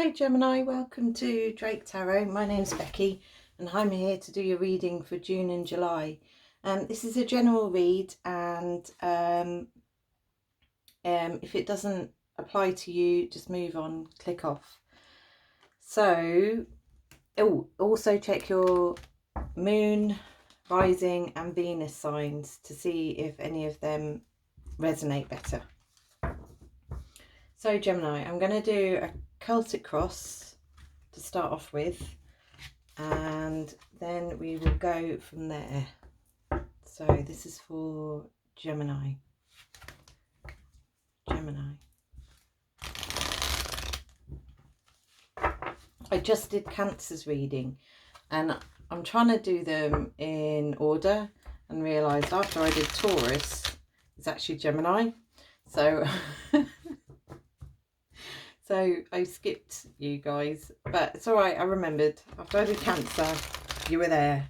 Hello Gemini, welcome to Drake Tarot. My name's Becky and I'm here to do your reading for June and July. This is a general read, and if it doesn't apply to you, just move on, click off. So, also check your moon, rising and Venus signs to see if any of them resonate better. So Gemini, I'm going to do a Celtic cross to start off with, and then we will go from there. So this is for Gemini. I just did Cancer's reading and I'm trying to do them in order and realised after I did Taurus it's actually Gemini, so so I skipped you guys, but it's all right. I remembered after I did Cancer, you were there.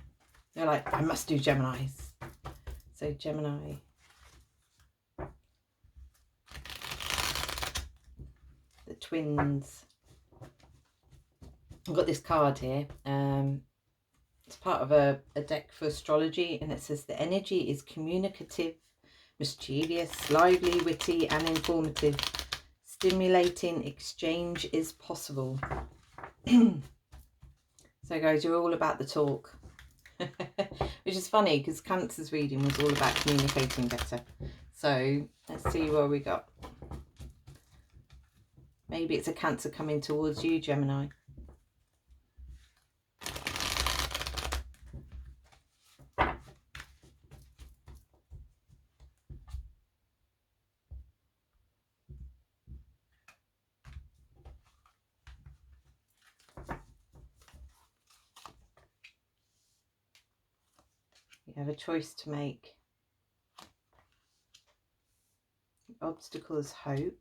You're like, I must do Geminis. So Gemini. The twins. I've got this card here. It's part of a deck for astrology, and it says the energy is communicative, mischievous, lively, witty and informative. Stimulating exchange is possible. So guys, you're all about the talk. Which is funny because Cancer's reading was all about communicating better. So let's see what we got. Maybe it's a Cancer coming towards you, Gemini. You have a choice to make. The obstacle is hope.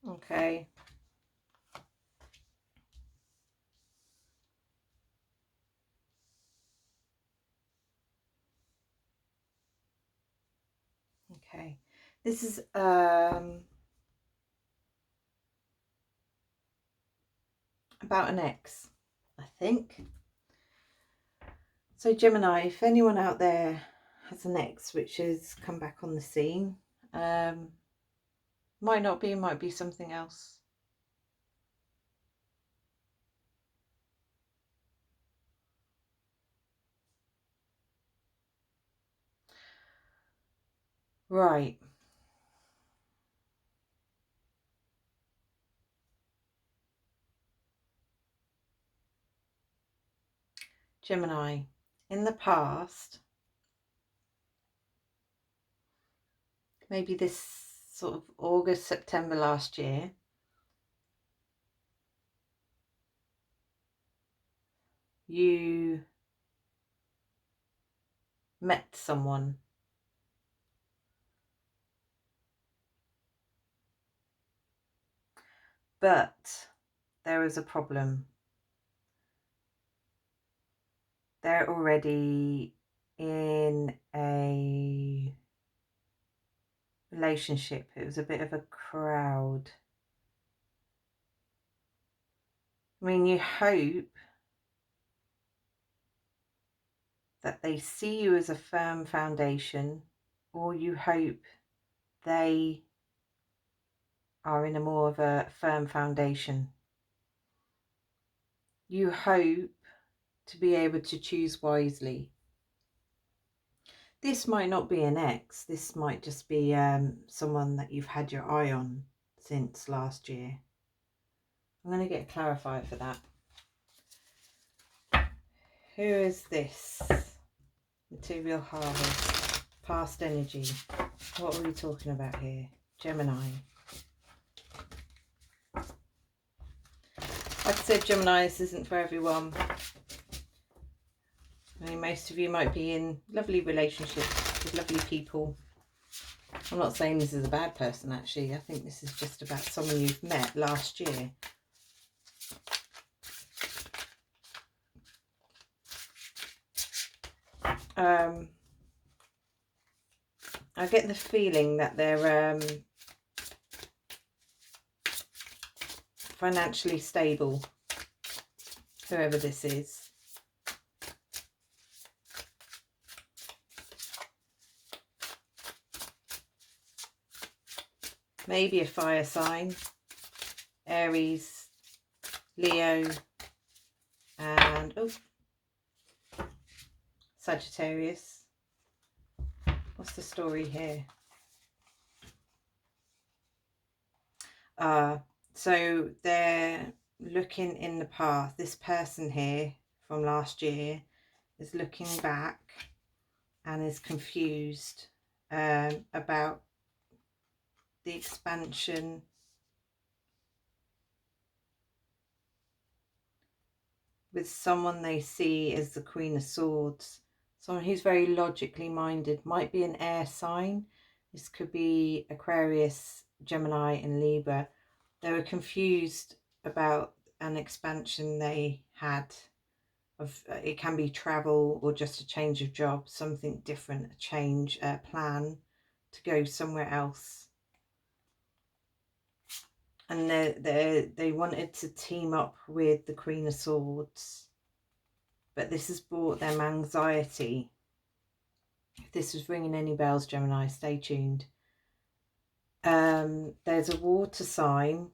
Okay. Okay. This is about an ex, I think. So Gemini, if anyone out there has an ex which has come back on the scene, might not be, might be something else. Right. Gemini, in the past, maybe this sort of August, September last year, you met someone. But there was a problem. They're already in a relationship. It was a bit of a crowd. I mean, you hope that they see you as a firm foundation, or you hope they are in a more of a firm foundation. You hope to be able to choose wisely. This might not be an ex. This might just be someone that you've had your eye on since last year. I'm going to get a clarifier for that. Who is this? Material harvest. Past energy. What are we talking about here? Gemini. Like I said, Gemini, this isn't for everyone. I mean, most of you might be in lovely relationships with lovely people. I'm not saying this is a bad person, actually. I think this is just about someone you've met last year. I get the feeling that they're financially stable, whoever this is. Maybe a fire sign, Aries, Leo, and Sagittarius. What's the story here? So they're looking in the past. This person here from last year is looking back and is confused about the expansion with someone they see as the Queen of Swords. Someone who's very logically minded, might be an air sign. This could be Aquarius, Gemini and Libra. They were confused about an expansion they had. It can be travel or just a change of job, something different, a change, a plan to go somewhere else. And they wanted to team up with the Queen of Swords, but this has brought them anxiety. If this was ringing any bells, Gemini, stay tuned. There's a water sign,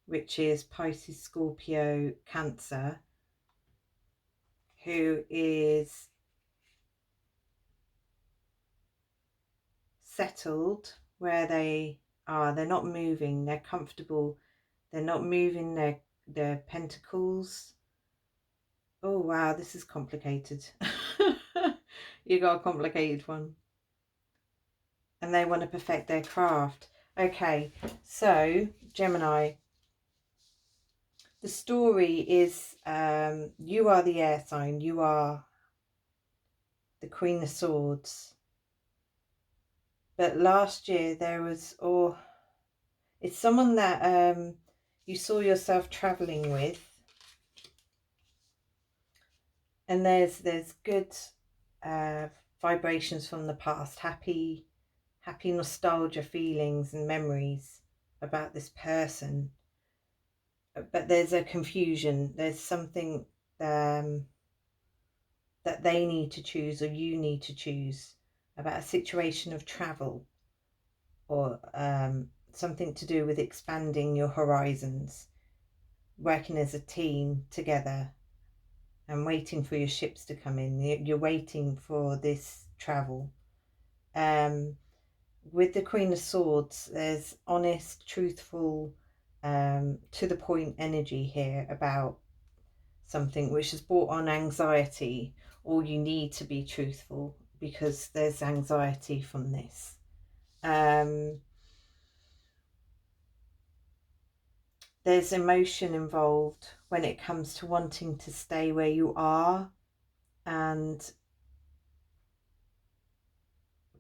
which is Pisces, Scorpio, Cancer, who is settled where they are. They're not moving, they're comfortable, they're not moving their pentacles. Oh wow, this is complicated. You got a complicated one. And they want to perfect their craft. Okay, so Gemini, the story is you are the air sign, you are the Queen of Swords. But last year there was, it's someone that you saw yourself traveling with, and there's good vibrations from the past, happy nostalgia feelings and memories about this person. But there's a confusion, there's something that they need to choose, or you need to choose, about a situation of travel, or something to do with expanding your horizons, working as a team together and waiting for your ships to come in. You're waiting for this travel. With the Queen of Swords, there's honest, truthful, to the point energy here about something which has brought on anxiety, or you need to be truthful because there's anxiety from this. There's emotion involved when it comes to wanting to stay where you are and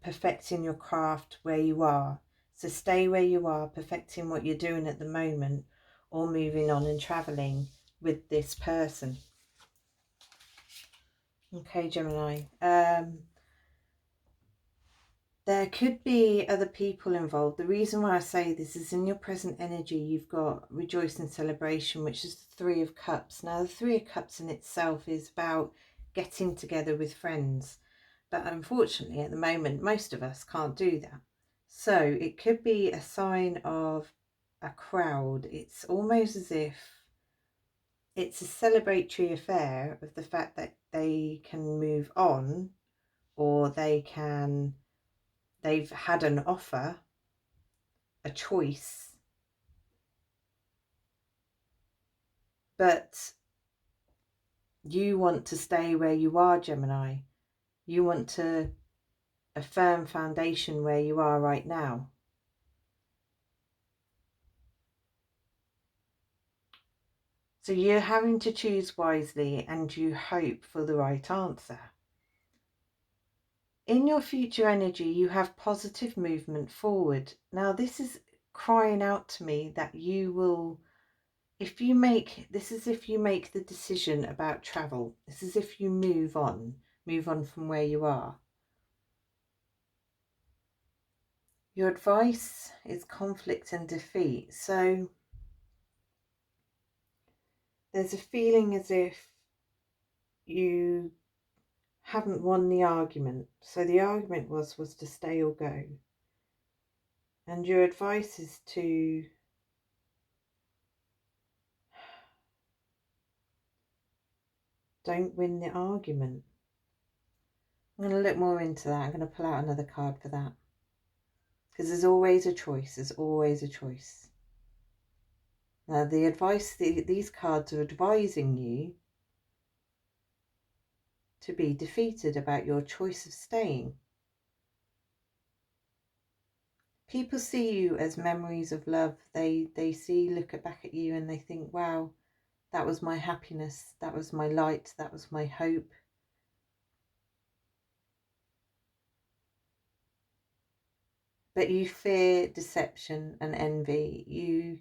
perfecting your craft where you are. So stay where you are, perfecting what you're doing at the moment, or moving on and traveling with this person. Okay, Gemini. There could be other people involved. The reason why I say this is in your present energy, you've got rejoice and celebration, which is the Three of Cups. Now, the Three of Cups in itself is about getting together with friends. But unfortunately, at the moment, most of us can't do that. So it could be a sign of a crowd. It's almost as if it's a celebratory affair of the fact that they can move on, or they've had an offer, a choice, but you want to stay where you are, Gemini. You want a firm foundation where you are right now. So you're having to choose wisely, and you hope for the right answer. In your future energy, you have positive movement forward. Now, this is crying out to me that you will, if you make the decision about travel, this is if you move on. move on from where you are. Your advice is conflict and defeat. So there's a feeling as if you haven't won the argument. So the argument was to stay or go. And your advice is to don't win the argument. I'm going to look more into that. I'm going to pull out another card for that. Because there's always a choice. There's always a choice. Now, the advice, these cards are advising you to be defeated about your choice of staying. People see you as memories of love. They look back at you and they think, wow, that was my happiness. That was my light. That was my hope. But you fear deception and envy. You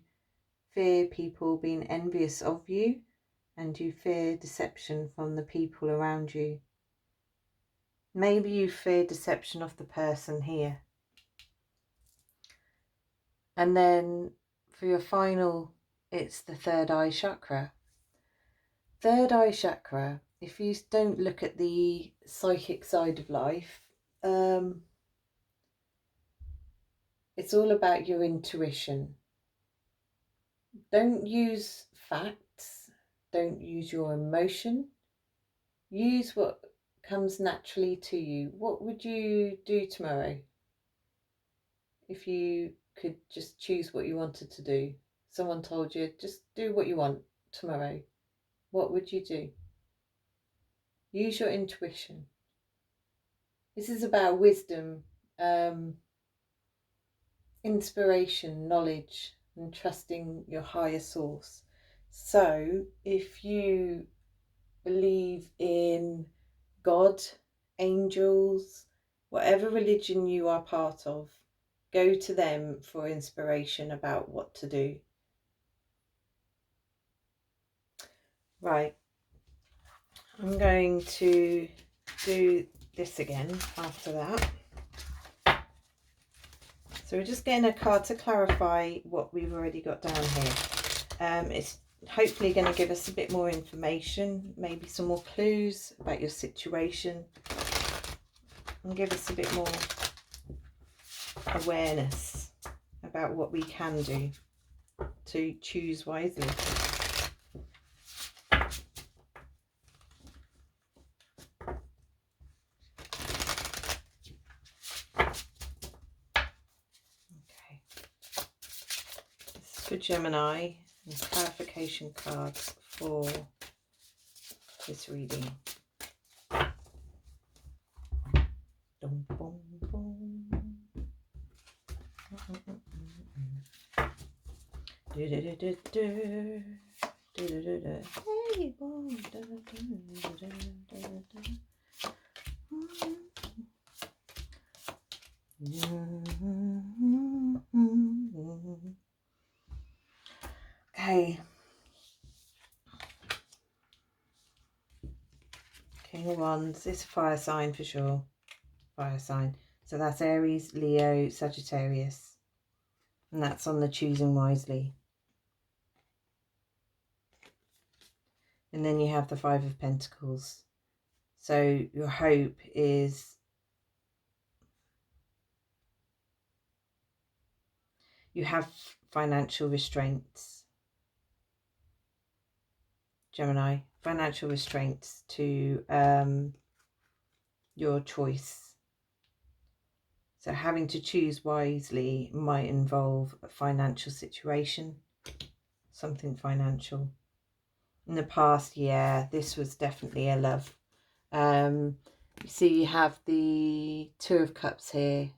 fear people being envious of you, and you fear deception from the people around you. Maybe you fear deception of the person here. And then for your final, it's the third eye chakra. Third eye chakra, if you don't look at the psychic side of life, it's all about your intuition. Don't use facts. Don't use your emotion. Use what comes naturally to you. What would you do tomorrow if you could just choose what you wanted to do? Someone told you, just do what you want tomorrow. What would you do? Use your intuition. This is about wisdom, inspiration, knowledge, and trusting your higher source. So if you believe in God, angels, whatever religion you are part of, go to them for inspiration about what to do. Right, I'm going to do this again after that. So we're just getting a card to clarify what we've already got down here. It's hopefully going to give us a bit more information, maybe some more clues about your situation, and give us a bit more awareness about what we can do to choose wisely. Okay, this is for Gemini, and clarification cards for this reading. Dum, bum, bum. Do, do, do, do, do. Do, do, do, do. Hey, boom. Do, do, do, do, do, do. Okay. King of Wands. It's a fire sign for sure. Fire sign. So that's Aries, Leo, Sagittarius. And that's on the choosing wisely. And then you have the Five of Pentacles. So your hope is you have financial restraints. Gemini, financial restraints to your choice. So having to choose wisely might involve a financial situation, something financial. In the past, yeah, this was definitely a love. You see, you have the Two of Cups here.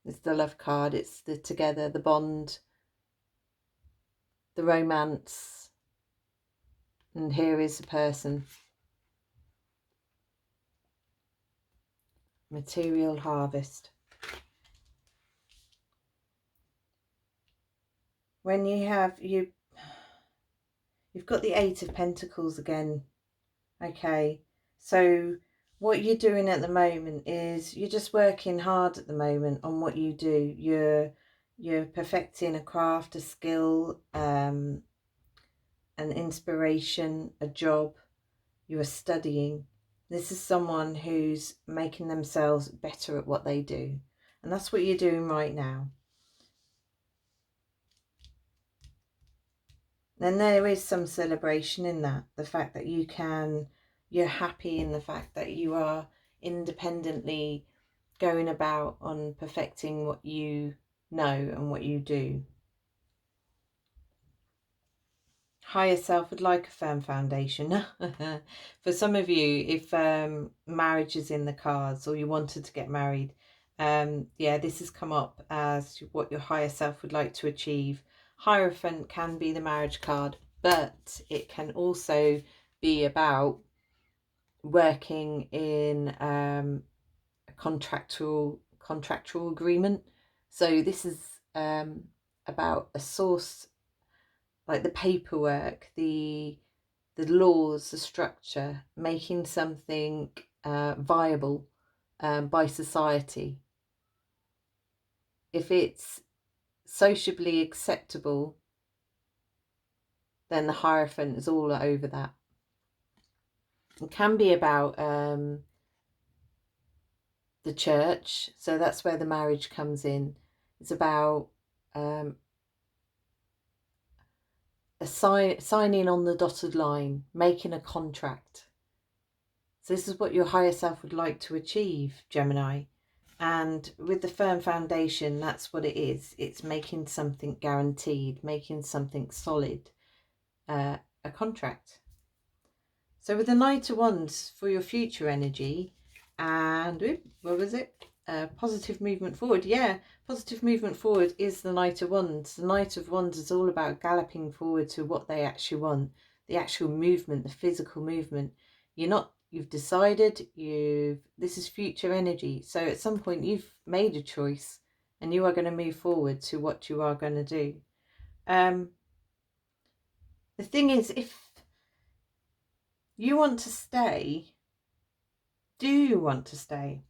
It's the love card. It's the together, the bond, the romance. And here is the person. Material harvest. When you have, you've got the Eight of Pentacles again Okay, so what you're doing at the moment is you're just working hard at the moment on what you do. You're perfecting a craft, a skill, an inspiration, a job. You are studying. This is someone who's making themselves better at what they do. And that's what you're doing right now. Then there is some celebration in that. The fact that you're happy in the fact that you are independently going about on perfecting what you know and what you do. Higher self would like a firm foundation. For some of you, if marriage is in the cards or you wanted to get married, yeah, this has come up as what your higher self would like to achieve. Hierophant can be the marriage card, but it can also be about working in a contractual agreement. So this is about a source, like the paperwork, the laws, the structure, making something viable by society. If it's sociably acceptable, then the Hierophant is all over that. It can be about the church, so that's where the marriage comes in. It's about signing on the dotted line, making a contract. So this is what your higher self would like to achieve, Gemini. And with the firm foundation, that's what it is. It's making something guaranteed, making something solid, a contract. So with the Knight of Wands for your future energy, and what was it? Positive movement forward. Yeah, positive movement forward is the Knight of Wands. The Knight of Wands is all about galloping forward to what they actually want, the actual movement, the physical movement. You've decided, this is future energy. So at some point you've made a choice and you are going to move forward to what you are going to do. The thing is, if you want to stay, do you want to stay?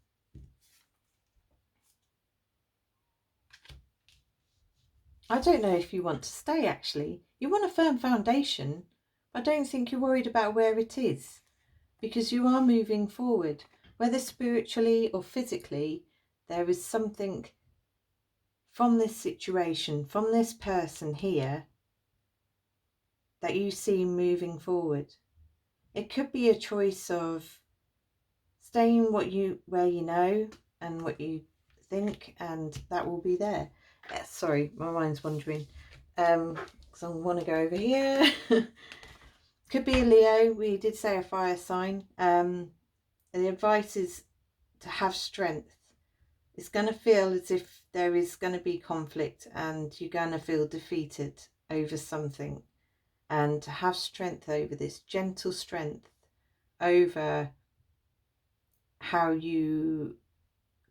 I don't know if you want to stay, actually. You want a firm foundation. I don't think you're worried about where it is, because you are moving forward. Whether spiritually or physically, there is something from this situation, from this person here, that you see moving forward. It could be a choice of staying where you know and what you think, and that will be there. Sorry, my mind's wandering. Because I want to go over here. Could be a Leo. We did say a fire sign. The advice is to have strength. It's going to feel as if there is going to be conflict and you're going to feel defeated over something. And to have strength over this, gentle strength over how you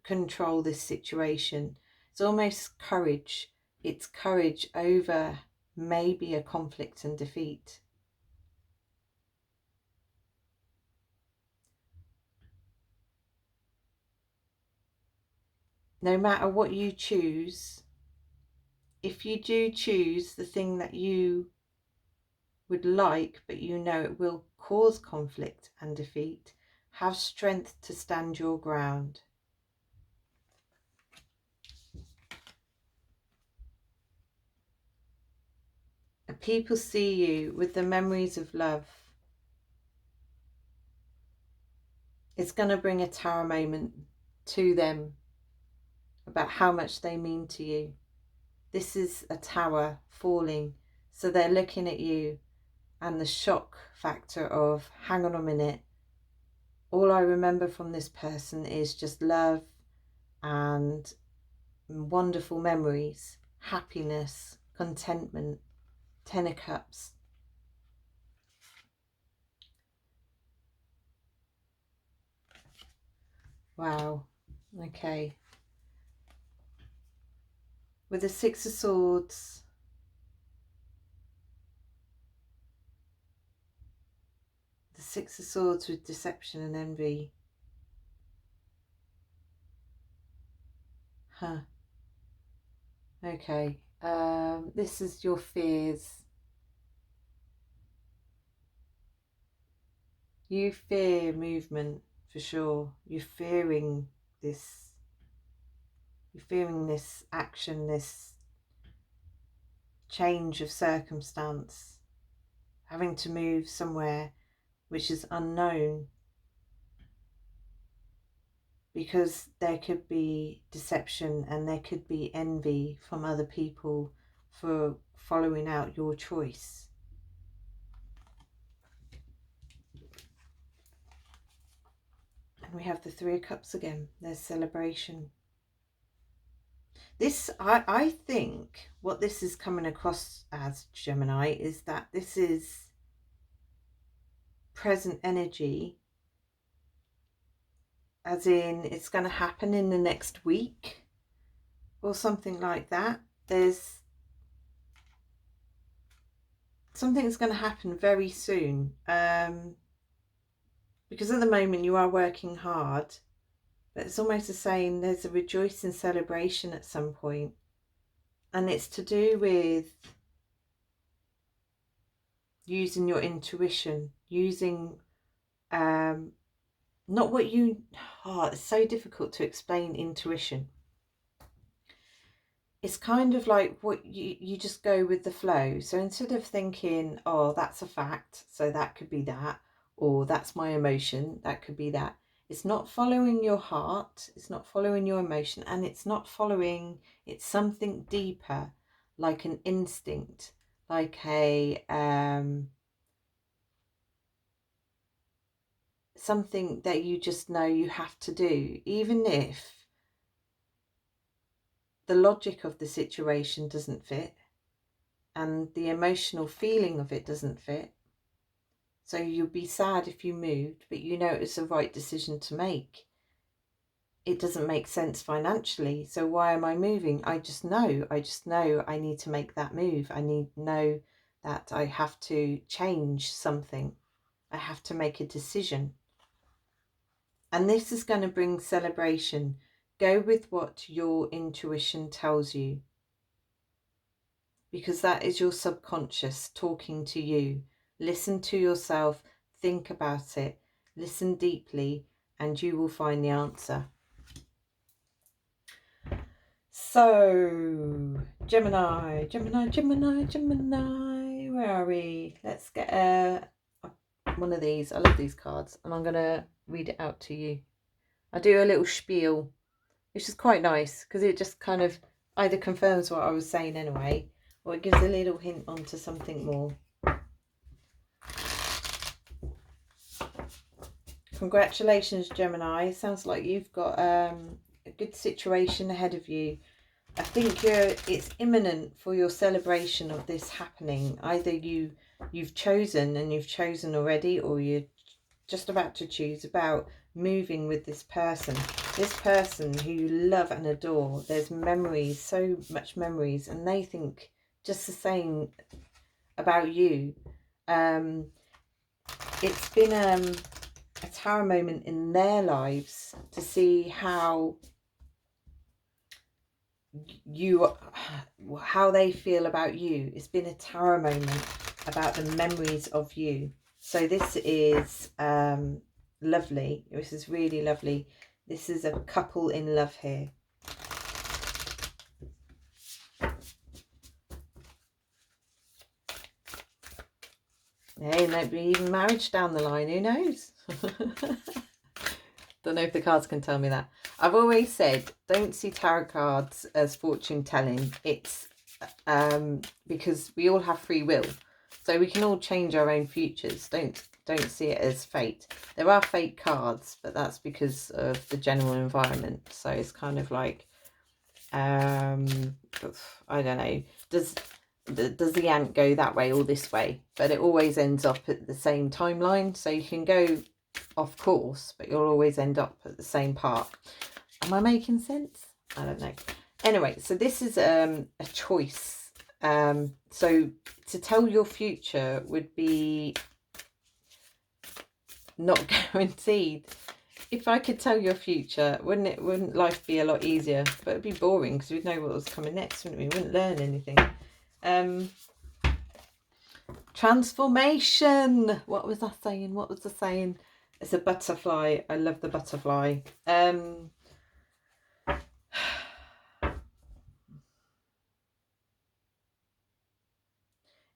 control this situation. It's almost courage. It's courage over maybe a conflict and defeat. No matter what you choose, if you do choose the thing that you would like, but you know it will cause conflict and defeat, have strength to stand your ground. People see you with the memories of love. It's going to bring a tower moment to them about how much they mean to you. This is a tower falling, so they're looking at you and the shock factor of, hang on a minute, all I remember from this person is just love and wonderful memories, happiness, contentment. 10 of Cups. Wow. Okay. With the Six of Swords, the Six of Swords with deception and envy. Huh. Okay. This is your fears. You fear movement for sure. You're fearing this. You're fearing this action, this change of circumstance, having to move somewhere which is unknown, because there could be deception and there could be envy from other people for following out your choice. And we have the Three of Cups again. There's celebration. This, I think what this is coming across as, Gemini, is that this is present energy, as in it's going to happen in the next week or something like that. There's something that's going to happen very soon, because at the moment you are working hard, but it's almost the same. There's a rejoicing celebration at some point, and it's to do with using your intuition, using not what you, it's so difficult to explain intuition. It's kind of like what you just go with the flow. So instead of thinking, oh, that's a fact, so that could be that, or that's my emotion, that could be that. It's not following your heart, it's not following your emotion, and it's not following, it's something deeper, like an instinct, like a something that you just know you have to do, even if the logic of the situation doesn't fit and the emotional feeling of it doesn't fit. So you'll be sad if you moved, but you know it's the right decision to make. It doesn't make sense financially, so why am I moving? I just know I need to make that move. I need to know that I have to change something. I have to make a decision. And this is going to bring celebration. Go with what your intuition tells you, because that is your subconscious talking to you. Listen to yourself, think about it, listen deeply, and you will find the answer. So, Gemini, where are we? Let's get one of these. I love these cards, and I'm going to read it out to you. I do a little spiel, which is quite nice, because it just kind of either confirms what I was saying anyway, or it gives a little hint onto something more. Congratulations, Gemini. Sounds like you've got a good situation ahead of you. I think it's imminent for your celebration of this happening. Either you've chosen already, or you're just about to choose about moving with this person who you love and adore. There's memories, so much memories, and they think just the same about you. It's been a tarot moment in their lives to see how they feel about you. It's been a tarot moment about the memories of you. So this is lovely. This is really lovely. This is a couple in love here. Hey, maybe even marriage down the line, who knows? Don't know if the cards can tell me that. I've always said, don't see tarot cards as fortune telling. It's because we all have free will, so we can all change our own futures. Don't see it as fate. There are fate cards, but that's because of the general environment. So it's kind of like, I don't know. Does the ant go that way or this way? But it always ends up at the same timeline. So you can go off course, but you'll always end up at the same part. Am I making sense? I don't know. Anyway, so this is a choice. So to tell your future would be not guaranteed. If I could tell your future, wouldn't life be a lot easier? But it'd be boring because we'd know what was coming next, wouldn't we? We wouldn't learn anything. Transformation. What was I saying? What was I saying? It's a butterfly. I love the butterfly.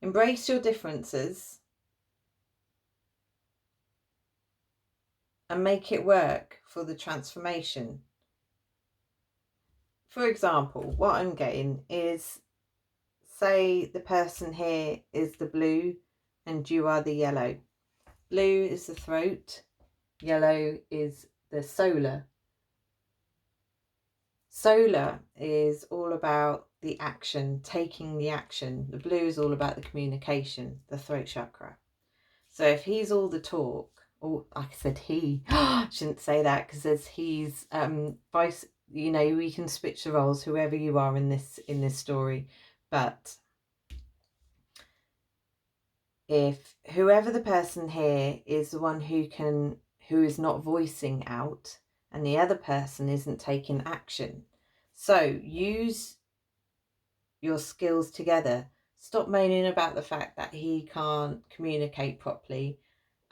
Embrace your differences and make it work for the transformation. For example, what I'm getting is, say the person here is the blue and you are the yellow. Blue is the throat, yellow is the solar. Solar is all about the action, taking the action. The blue is all about the communication, the throat chakra. So if he's all the talk, or like I said, he, shouldn't say that because there's he's vice. You know, we can switch the roles, whoever you are in this story. But if whoever the person here is the one who is not voicing out, and the other person isn't taking action, so use your skills together. Stop moaning about the fact that he can't communicate properly,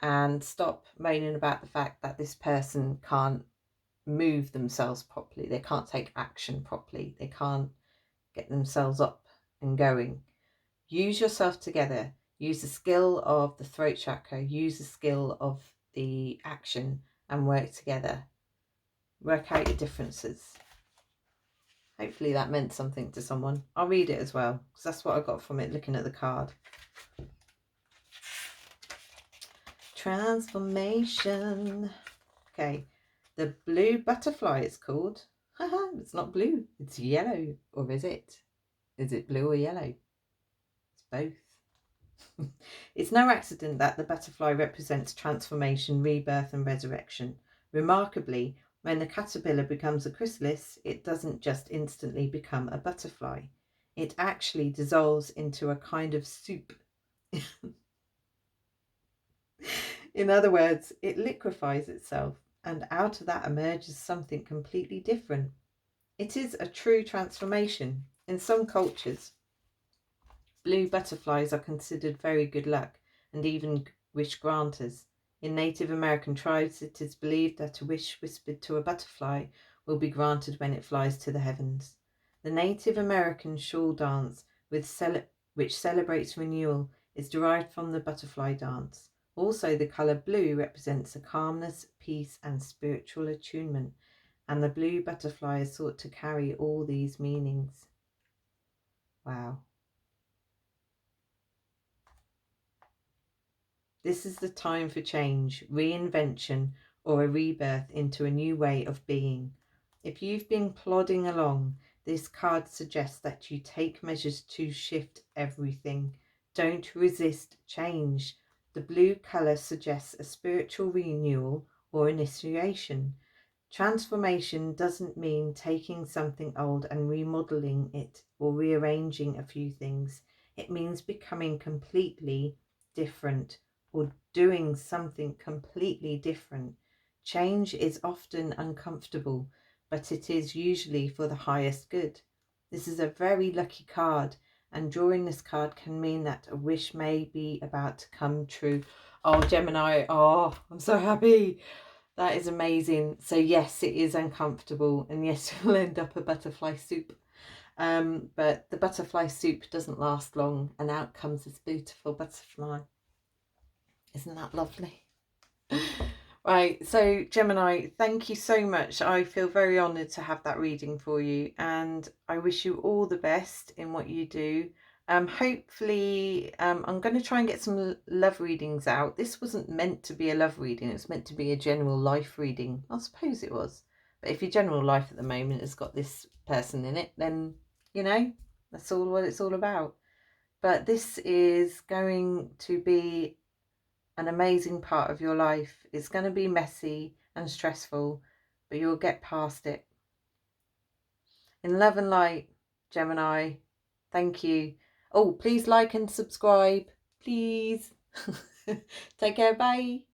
and stop moaning about the fact that this person can't move themselves properly. They can't take action properly. They can't get themselves up and going. Use yourself together. Use the skill of the throat chakra. Use the skill of the action and work together. Work out your differences. Hopefully that meant something to someone. I'll read it as well because that's what I got from it looking at the card. Transformation. Okay, the blue butterfly it's called. Haha, it's not blue, it's yellow. Or is it? Is it blue or yellow? It's both. It's no accident that the butterfly represents transformation, rebirth and resurrection. Remarkably, when the caterpillar becomes a chrysalis, it doesn't just instantly become a butterfly. It actually dissolves into a kind of soup. In other words, it liquefies itself, and out of that emerges something completely different. It is a true transformation. In some cultures, blue butterflies are considered very good luck and even wish granters. In Native American tribes, it is believed that a wish whispered to a butterfly will be granted when it flies to the heavens. The Native American shawl dance, which celebrates renewal, is derived from the butterfly dance. Also, the colour blue represents a calmness, peace and spiritual attunement, and the blue butterfly is thought to carry all these meanings. Wow. This is the time for change, reinvention, or a rebirth into a new way of being. If you've been plodding along, this card suggests that you take measures to shift everything. Don't resist change. The blue colour suggests a spiritual renewal or initiation. Transformation doesn't mean taking something old and remodeling it or rearranging a few things. It means becoming completely different or doing something completely different. Change is often uncomfortable, but it is usually for the highest good. This is a very lucky card, and drawing this card can mean that a wish may be about to come true. Oh, Gemini, oh, I'm so happy. That is amazing. So yes, it is uncomfortable, and yes, you'll end up a butterfly soup. But the butterfly soup doesn't last long, and out comes this beautiful butterfly. Isn't that lovely? Right, so Gemini, thank you so much. I feel very honoured to have that reading for you, and I wish you all the best in what you do. Hopefully, I'm going to try and get some love readings out. This wasn't meant to be a love reading. It was meant to be a general life reading. I suppose it was. But if your general life at the moment has got this person in it, then, you know, that's all what it's all about. But this is going to be an amazing part of your life. It's going to be messy and stressful, but you'll get past it. In love and light, Gemini, thank you. Oh, please like and subscribe, please. Take care, bye.